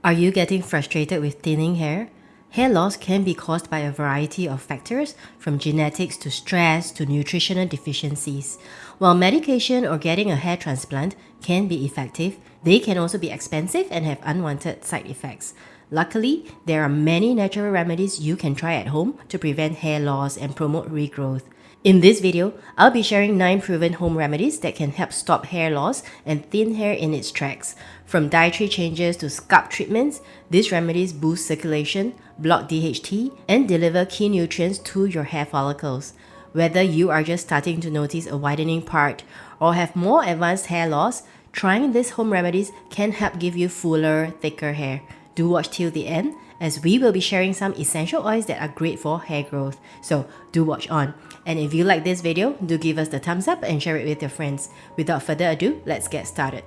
Are you getting frustrated with thinning hair? Hair loss can be caused by a variety of factors, from genetics to stress to nutritional deficiencies. While medication or getting a hair transplant can be effective, they can also be expensive and have unwanted side effects. Luckily, there are many natural remedies you can try at home to prevent hair loss and promote regrowth. In this video, I'll be sharing 9 proven home remedies that can help stop hair loss and thin hair in its tracks. From dietary changes to scalp treatments, these remedies boost circulation, block DHT, and deliver key nutrients to your hair follicles. Whether you are just starting to notice a widening part or have more advanced hair loss, trying these home remedies can help give you fuller, thicker hair. Do watch till the end, as we will be sharing some essential oils that are great for hair growth. So do watch on. And if you like this video, do give us the thumbs up and share it with your friends. Without further ado, let's get started.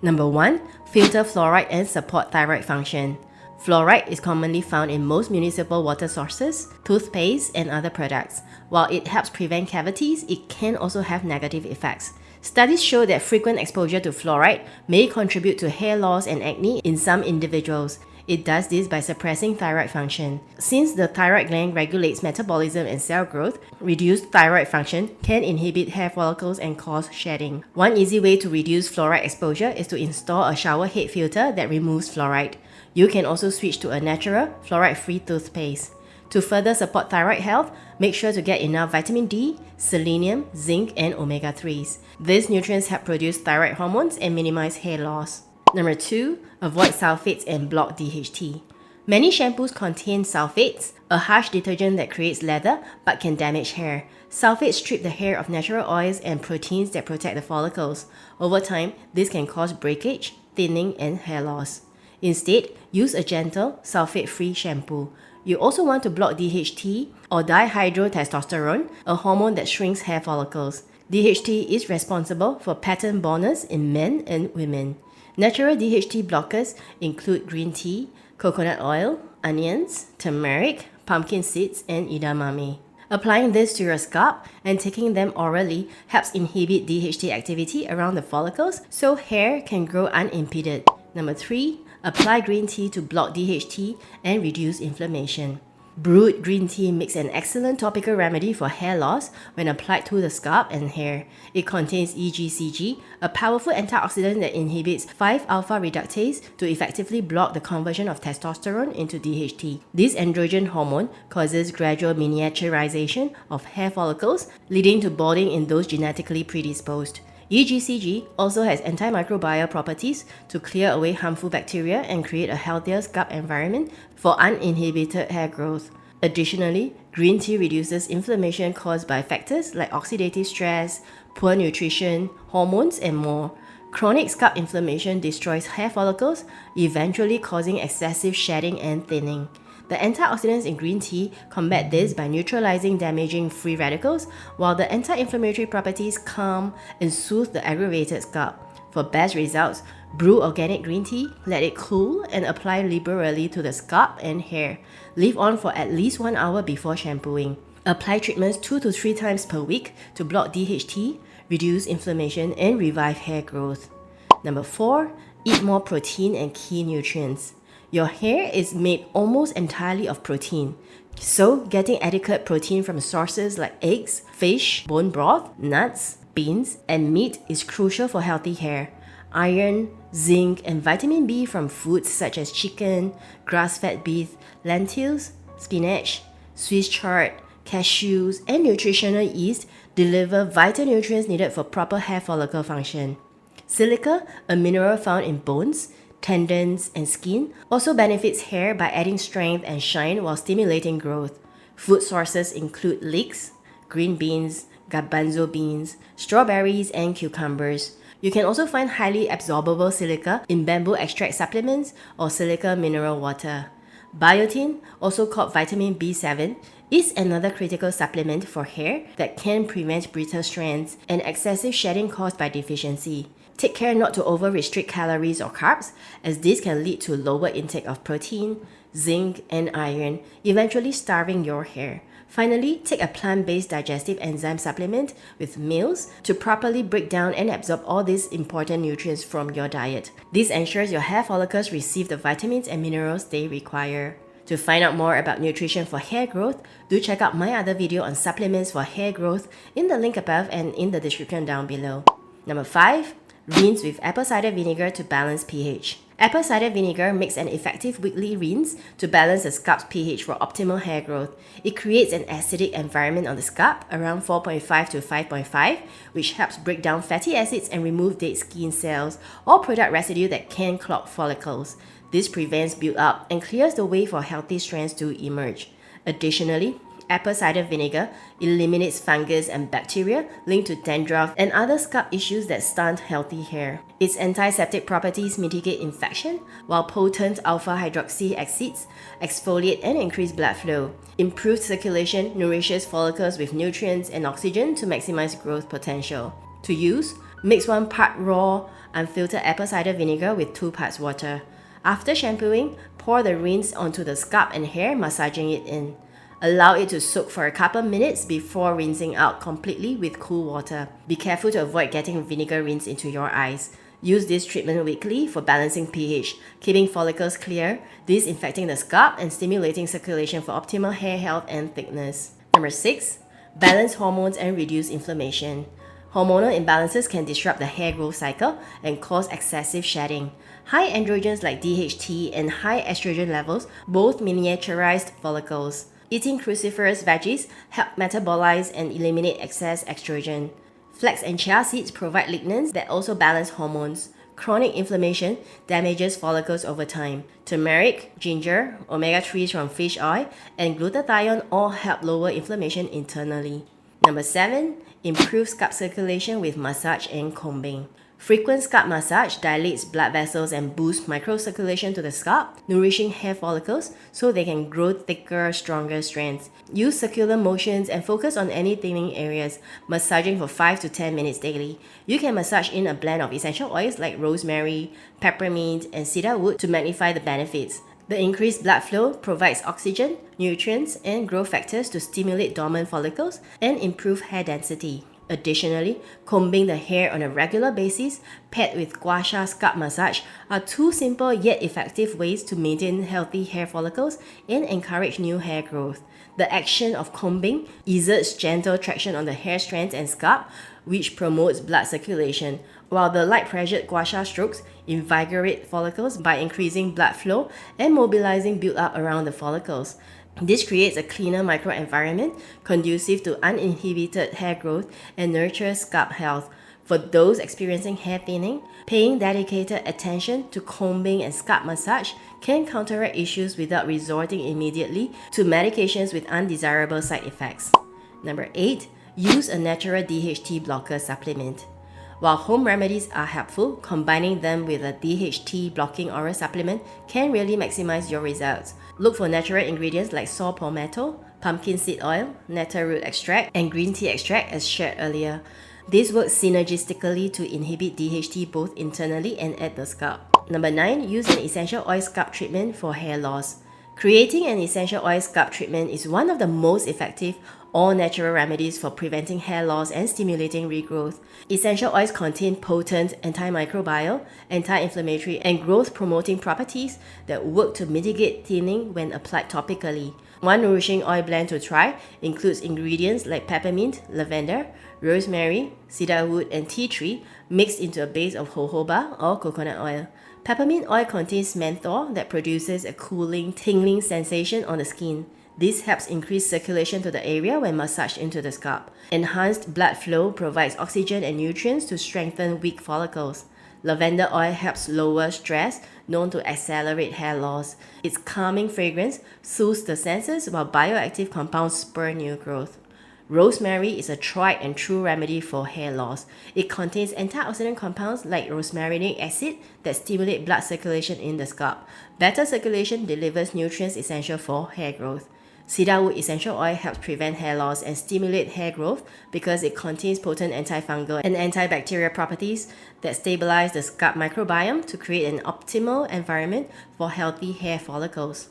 Number 1. Filter fluoride and support thyroid function. Fluoride is commonly found in most municipal water sources, toothpaste, and other products. While it helps prevent cavities, it can also have negative effects. Studies show that frequent exposure to fluoride may contribute to hair loss and acne in some individuals. It does this by suppressing thyroid function. Since the thyroid gland regulates metabolism and cell growth, reduced thyroid function can inhibit hair follicles and cause shedding. One easy way to reduce fluoride exposure is to install a shower head filter that removes fluoride. You can also switch to a natural, fluoride-free toothpaste. To further support thyroid health, make sure to get enough vitamin D, selenium, zinc, and omega-3s. These nutrients help produce thyroid hormones and minimize hair loss. Number 2. Avoid sulfates and block DHT. Many shampoos contain sulfates, a harsh detergent that creates lather but can damage hair. Sulfates strip the hair of natural oils and proteins that protect the follicles. Over time, this can cause breakage, thinning, and hair loss. Instead, use a gentle, sulfate-free shampoo. You also want to block DHT or dihydrotestosterone, a hormone that shrinks hair follicles. DHT is responsible for pattern baldness in men and women. Natural DHT blockers include green tea, coconut oil, onions, turmeric, pumpkin seeds, and edamame. Applying this to your scalp and taking them orally helps inhibit DHT activity around the follicles so hair can grow unimpeded. Number 3. Apply green tea to block DHT and reduce inflammation. Brewed green tea makes an excellent topical remedy for hair loss when applied to the scalp and hair. It contains EGCG, a powerful antioxidant that inhibits 5-alpha reductase to effectively block the conversion of testosterone into DHT. This androgen hormone causes gradual miniaturization of hair follicles, leading to balding in those genetically predisposed. EGCG also has antimicrobial properties to clear away harmful bacteria and create a healthier scalp environment for uninhibited hair growth. Additionally, green tea reduces inflammation caused by factors like oxidative stress, poor nutrition, hormones, and more. Chronic scalp inflammation destroys hair follicles, eventually causing excessive shedding and thinning. The antioxidants in green tea combat this by neutralizing damaging free radicals, while the anti-inflammatory properties calm and soothe the aggravated scalp. For best results, brew organic green tea, let it cool, and apply liberally to the scalp and hair. Leave on for at least 1 hour before shampooing. Apply treatments 2 to 3 times per week to block DHT, reduce inflammation, and revive hair growth. Number 4. Eat more protein and key nutrients. Your hair is made almost entirely of protein. So, getting adequate protein from sources like eggs, fish, bone broth, nuts, beans, and meat is crucial for healthy hair. Iron, zinc, and vitamin B from foods such as chicken, grass-fed beef, lentils, spinach, Swiss chard, cashews, and nutritional yeast deliver vital nutrients needed for proper hair follicle function. Silica, a mineral found in bones, tendons, and skin, also benefits hair by adding strength and shine while stimulating growth. Food sources include leeks, green beans, garbanzo beans, strawberries, and cucumbers. You can also find highly absorbable silica in bamboo extract supplements or silica mineral water. Biotin, also called vitamin B7, is another critical supplement for hair that can prevent brittle strands and excessive shedding caused by deficiency. Take care not to over-restrict calories or carbs, as this can lead to lower intake of protein, zinc, and iron, eventually starving your hair. Finally, take a plant-based digestive enzyme supplement with meals to properly break down and absorb all these important nutrients from your diet. This ensures your hair follicles receive the vitamins and minerals they require. To find out more about nutrition for hair growth, do check out my other video on supplements for hair growth in the link above and in the description down below. Number 5. Rinse with apple cider vinegar to balance pH. Apple cider vinegar makes an effective weekly rinse to balance the scalp's pH for optimal hair growth. It creates an acidic environment on the scalp around 4.5 to 5.5, which helps break down fatty acids and remove dead skin cells or product residue that can clog follicles. This prevents build-up and clears the way for healthy strands to emerge. Additionally, apple cider vinegar eliminates fungus and bacteria linked to dandruff and other scalp issues that stunt healthy hair. Its antiseptic properties mitigate infection, while potent alpha-hydroxy acids exfoliate and increase blood flow. Improved circulation nourishes follicles with nutrients and oxygen to maximize growth potential. To use, mix 1 part raw, unfiltered apple cider vinegar with 2 parts water. After shampooing, pour the rinse onto the scalp and hair, massaging it in. Allow it to soak for a couple minutes before rinsing out completely with cool water. Be careful to avoid getting vinegar rinse into your eyes. Use this treatment weekly for balancing pH, keeping follicles clear, disinfecting the scalp, and stimulating circulation for optimal hair health and thickness. Number 6. Balance hormones and reduce inflammation. Hormonal imbalances can disrupt the hair growth cycle and cause excessive shedding. High androgens like DHT and high estrogen levels both miniaturized follicles. Eating cruciferous veggies help metabolize and eliminate excess estrogen. Flax and chia seeds provide lignans that also balance hormones. Chronic inflammation damages follicles over time. Turmeric, ginger, omega-3s from fish oil, and glutathione all help lower inflammation internally. Number 7. Improve scalp circulation with massage and combing. Frequent scalp massage dilates blood vessels and boosts microcirculation to the scalp, nourishing hair follicles so they can grow thicker, stronger strands. Use circular motions and focus on any thinning areas, massaging for 5 to 10 minutes daily. You can massage in a blend of essential oils like rosemary, peppermint, and cedarwood to magnify the benefits. The increased blood flow provides oxygen, nutrients, and growth factors to stimulate dormant follicles and improve hair density. Additionally, combing the hair on a regular basis, paired with gua sha scalp massage, are 2 simple yet effective ways to maintain healthy hair follicles and encourage new hair growth. The action of combing exerts gentle traction on the hair strands and scalp, which promotes blood circulation, while the light-pressured gua sha strokes invigorate follicles by increasing blood flow and mobilizing build-up around the follicles. This creates a cleaner microenvironment conducive to uninhibited hair growth and nurtures scalp health. For those experiencing hair thinning, paying dedicated attention to combing and scalp massage can counteract issues without resorting immediately to medications with undesirable side effects. Number 8. Use a natural DHT blocker supplement. While home remedies are helpful, combining them with a DHT blocking oral supplement can really maximize your results. Look for natural ingredients like saw palmetto, pumpkin seed oil, nettle root extract, and green tea extract as shared earlier. This works synergistically to inhibit DHT both internally and at the scalp. Number 9. Use an essential oil scalp treatment for hair loss. Creating an essential oil scalp treatment is one of the most effective all-natural remedies for preventing hair loss and stimulating regrowth. Essential oils contain potent antimicrobial, anti-inflammatory, and growth-promoting properties that work to mitigate thinning when applied topically. One nourishing oil blend to try includes ingredients like peppermint, lavender, rosemary, cedarwood, and tea tree mixed into a base of jojoba or coconut oil. Peppermint oil contains menthol that produces a cooling, tingling sensation on the skin. This helps increase circulation to the area when massaged into the scalp. Enhanced blood flow provides oxygen and nutrients to strengthen weak follicles. Lavender oil helps lower stress, known to accelerate hair loss. Its calming fragrance soothes the senses, while bioactive compounds spur new growth. Rosemary is a tried and true remedy for hair loss. It contains antioxidant compounds like rosmarinic acid that stimulate blood circulation in the scalp. Better circulation delivers nutrients essential for hair growth. Cedarwood essential oil helps prevent hair loss and stimulate hair growth because it contains potent antifungal and antibacterial properties that stabilize the scalp microbiome to create an optimal environment for healthy hair follicles.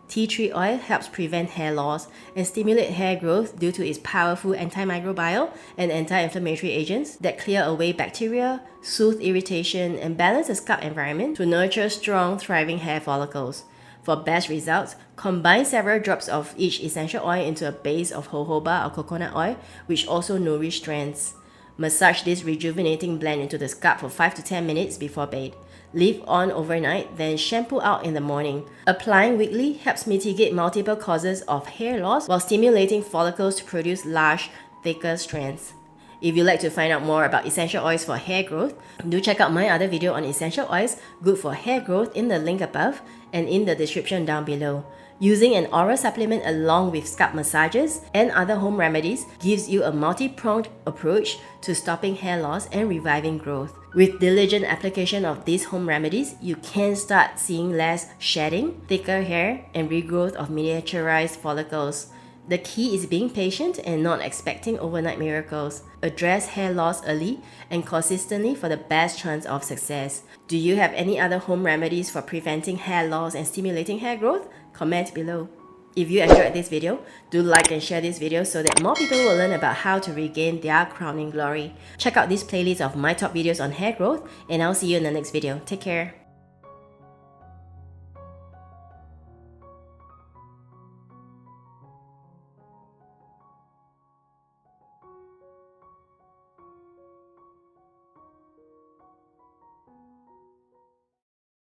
Tea tree oil helps prevent hair loss and stimulate hair growth due to its powerful antimicrobial and anti-inflammatory agents that clear away bacteria, soothe irritation, and balance the scalp environment to nurture strong, thriving hair follicles. For best results, combine several drops of each essential oil into a base of jojoba or coconut oil, which also nourish strands. Massage this rejuvenating blend into the scalp for 5 to 10 minutes before bed. Leave on overnight, then shampoo out in the morning. Applying weekly helps mitigate multiple causes of hair loss while stimulating follicles to produce large, thicker strands. If you'd like to find out more about essential oils for hair growth, do check out my other video on essential oils good for hair growth in the link above and in the description down below. Using an oral supplement along with scalp massages and other home remedies gives you a multi-pronged approach to stopping hair loss and reviving growth. With diligent application of these home remedies, you can start seeing less shedding, thicker hair, and regrowth of miniaturized follicles. The key is being patient and not expecting overnight miracles. Address hair loss early and consistently for the best chance of success. Do you have any other home remedies for preventing hair loss and stimulating hair growth? Comment below. If you enjoyed this video, do like and share this video so that more people will learn about how to regain their crowning glory. Check out this playlist of my top videos on hair growth, and I'll see you in the next video. Take care.